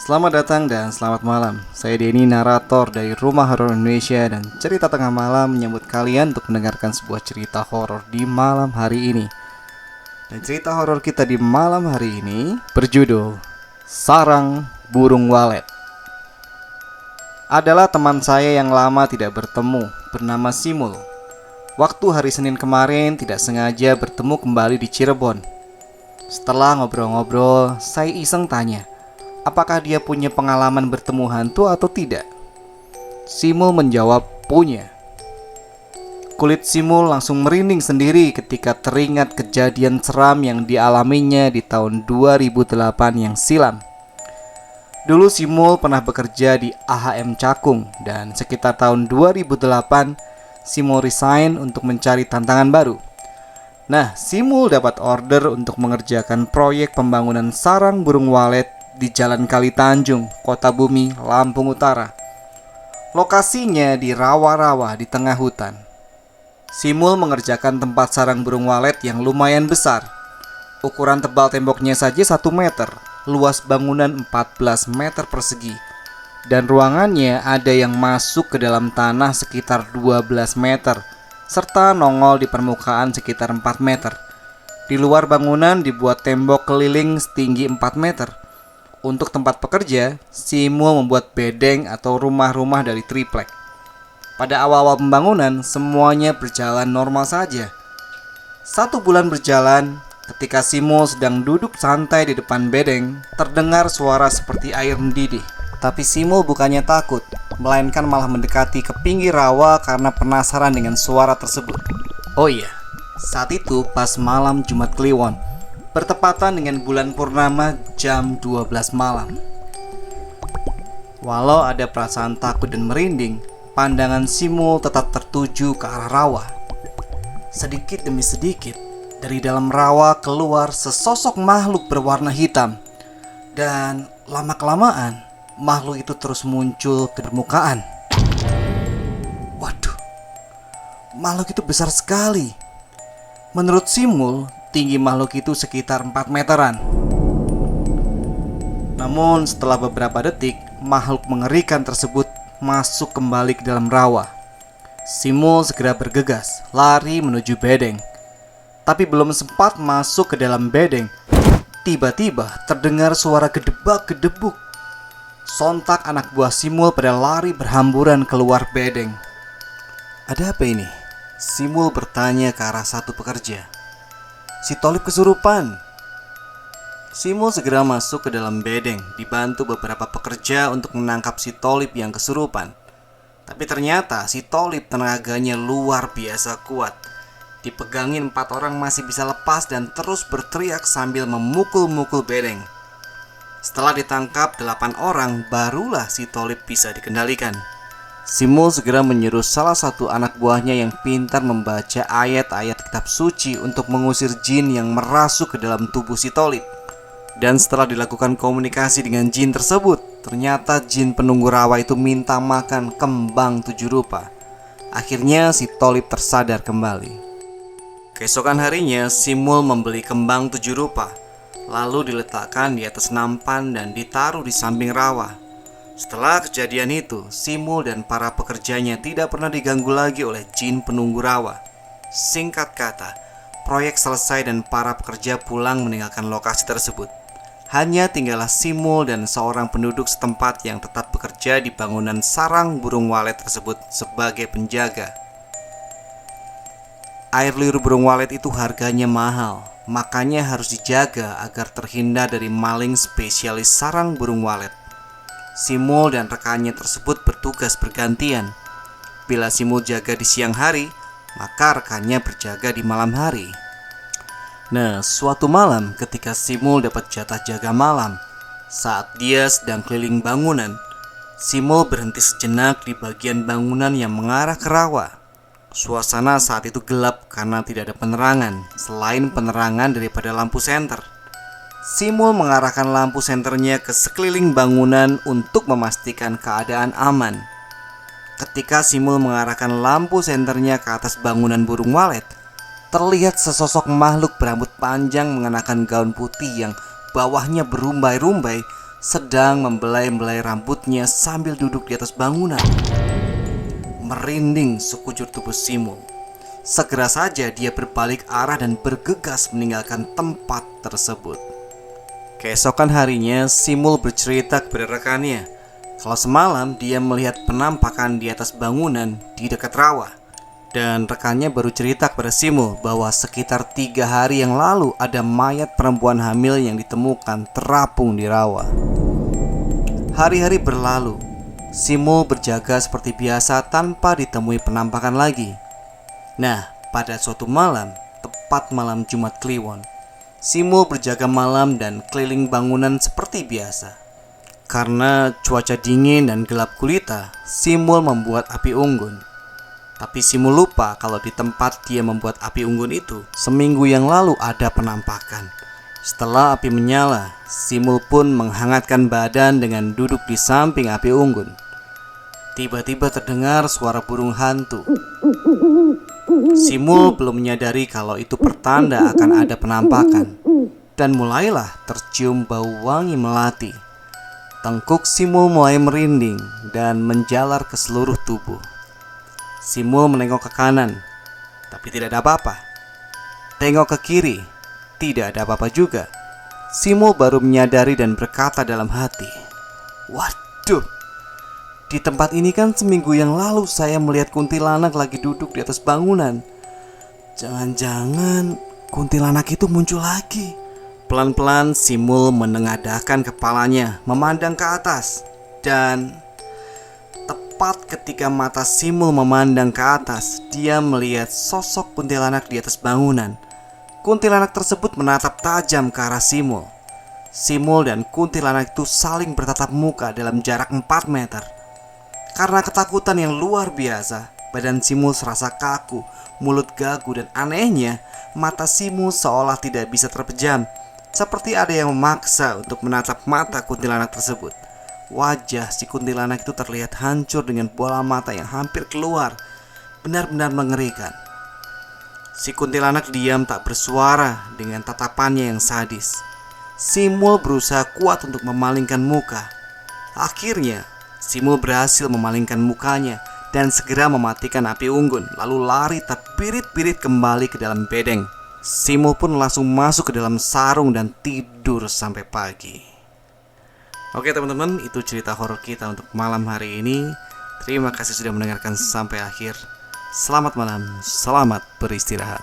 Selamat datang dan selamat malam. Saya Denny, narator dari Rumah Horor Indonesia, dan cerita tengah malam menyambut kalian untuk mendengarkan sebuah cerita horor di malam hari ini. Dan cerita horor kita di malam hari ini berjudul Sarang Burung Walet. Adalah teman saya yang lama tidak bertemu, bernama Simul. Waktu hari Senin kemarin tidak sengaja bertemu kembali di Cirebon. Setelah ngobrol-ngobrol, saya iseng tanya, apakah dia punya pengalaman bertemu hantu atau tidak? Simul menjawab punya. Kulit Simul langsung merinding sendiri ketika teringat kejadian seram yang dialaminya di tahun 2008 yang silam. Dulu Simul pernah bekerja di AHM Cakung, dan sekitar tahun 2008 Simul resign untuk mencari tantangan baru. Nah, Simul dapat order untuk mengerjakan proyek pembangunan sarang burung walet di Jalan Kali Tanjung, Kota Bumi, Lampung Utara. Lokasinya di rawa-rawa di tengah hutan. Simul mengerjakan tempat sarang burung walet yang lumayan besar. Ukuran tebal temboknya saja 1 meter, luas bangunan 14 meter persegi. Dan ruangannya ada yang masuk ke dalam tanah sekitar 12 meter, serta nongol di permukaan sekitar 4 meter. Di luar bangunan dibuat tembok keliling setinggi 4 meter. Untuk tempat pekerja, Simul membuat bedeng atau rumah-rumah dari triplek. Pada awal-awal pembangunan, semuanya berjalan normal saja. 1 bulan berjalan, ketika Simul sedang duduk santai di depan bedeng, terdengar suara seperti air mendidih. Tapi Simul bukannya takut, melainkan malah mendekati ke pinggir rawa karena penasaran dengan suara tersebut. Oh iya, saat itu pas malam Jumat Kliwon, bertepatan dengan bulan purnama jam 12 malam. Walau ada perasaan takut dan merinding, pandangan Simul tetap tertuju ke arah rawa. Sedikit demi sedikit, dari dalam rawa keluar sesosok makhluk berwarna hitam. Dan lama-kelamaan, makhluk itu terus muncul ke permukaan. Waduh, makhluk itu besar sekali. Menurut Simul, tinggi makhluk itu sekitar 4 meteran. Namun setelah beberapa detik, makhluk mengerikan tersebut masuk kembali ke dalam rawa. Simul segera bergegas, lari menuju bedeng. Tapi belum sempat masuk ke dalam bedeng, tiba-tiba terdengar suara gedebak-gedebuk. Sontak anak buah Simul pada lari berhamburan keluar bedeng. Ada apa ini? Simul bertanya ke arah satu pekerja. Si Tolip kesurupan. Simul segera masuk ke dalam bedeng, dibantu beberapa pekerja untuk menangkap si Tolip yang kesurupan. Tapi ternyata si Tolip tenaganya luar biasa kuat. Dipegangin 4 orang masih bisa lepas dan terus berteriak sambil memukul-mukul bedeng. Setelah ditangkap 8 orang, barulah si Tolip bisa dikendalikan. Simul segera menyuruh salah satu anak buahnya yang pintar membaca ayat-ayat kitab suci untuk mengusir jin yang merasuk ke dalam tubuh si Tolip. Dan setelah dilakukan komunikasi dengan jin tersebut, ternyata jin penunggu rawa itu minta makan kembang 7 rupa. Akhirnya si Tolip tersadar kembali. Keesokan harinya, Simul membeli kembang 7 rupa, lalu diletakkan di atas nampan dan ditaruh di samping rawa. Setelah kejadian itu, Simul dan para pekerjanya tidak pernah diganggu lagi oleh jin penunggu rawa. Singkat kata, proyek selesai dan para pekerja pulang meninggalkan lokasi tersebut. Hanya tinggallah Simul dan seorang penduduk setempat yang tetap bekerja di bangunan sarang burung walet tersebut sebagai penjaga. Air liur burung walet itu harganya mahal, makanya harus dijaga agar terhindar dari maling spesialis sarang burung walet. Simul dan rekannya tersebut bertugas bergantian. Bila Simul jaga di siang hari, maka rekannya berjaga di malam hari. Nah, suatu malam ketika Simul dapat jatah jaga malam, saat dia sedang keliling bangunan, Simul berhenti sejenak di bagian bangunan yang mengarah ke rawa. Suasana saat itu gelap karena tidak ada penerangan selain penerangan daripada lampu senter. Simul mengarahkan lampu senternya ke sekeliling bangunan untuk memastikan keadaan aman. Ketika Simul mengarahkan lampu senternya ke atas bangunan burung walet, terlihat sesosok makhluk berambut panjang mengenakan gaun putih yang bawahnya berumbai-rumbai sedang membelai-belai rambutnya sambil duduk di atas bangunan. Merinding sekujur tubuh Simul. Segera saja dia berbalik arah dan bergegas meninggalkan tempat tersebut. Keesokan harinya, Simul bercerita kepada rekannya kalau semalam dia melihat penampakan di atas bangunan di dekat rawa. Dan rekannya baru cerita kepada Simul bahwa sekitar 3 hari yang lalu ada mayat perempuan hamil yang ditemukan terapung di rawa. Hari-hari berlalu. Simul berjaga seperti biasa tanpa ditemui penampakan lagi. Nah, pada suatu malam, tepat malam Jumat Kliwon, Simul berjaga malam dan keliling bangunan seperti biasa. Karena cuaca dingin dan gelap gulita, Simul membuat api unggun. Tapi Simul lupa kalau di tempat dia membuat api unggun itu seminggu yang lalu ada penampakan. Setelah api menyala, Simul pun menghangatkan badan dengan duduk di samping api unggun. Tiba-tiba terdengar suara burung hantu. Simul belum menyadari kalau itu pertanda akan ada penampakan. Dan mulailah tercium bau wangi melati. Tengkuk Simul mulai merinding dan menjalar ke seluruh tubuh. Simul menengok ke kanan, tapi tidak ada apa-apa. Tengok ke kiri, tidak ada apa-apa juga. Simul baru menyadari dan berkata dalam hati, "Waduh, di tempat ini kan seminggu yang lalu saya melihat kuntilanak lagi duduk di atas bangunan. Jangan-jangan kuntilanak itu muncul lagi." Pelan-pelan Simul menengadahkan kepalanya memandang ke atas. Dan tepat ketika mata Simul memandang ke atas, dia melihat sosok kuntilanak di atas bangunan. Kuntilanak tersebut menatap tajam ke arah Simul. Simul dan kuntilanak itu saling bertatap muka dalam jarak 4 meter. Karena ketakutan yang luar biasa, badan Simul serasa kaku, mulut gagu, dan anehnya mata Simul seolah tidak bisa terpejam, seperti ada yang memaksa untuk menatap mata kuntilanak tersebut. Wajah si kuntilanak itu terlihat hancur dengan bola mata yang hampir keluar. Benar-benar mengerikan. Si kuntilanak diam tak bersuara dengan tatapannya yang sadis. Simul berusaha kuat untuk memalingkan muka. Akhirnya Simul berhasil memalingkan mukanya dan segera mematikan api unggun, lalu lari terbirit-birit kembali ke dalam bedeng. Simul pun langsung masuk ke dalam sarung dan tidur sampai pagi. Oke teman-teman, itu cerita horor kita untuk malam hari ini. Terima kasih sudah mendengarkan sampai akhir. Selamat malam, selamat beristirahat.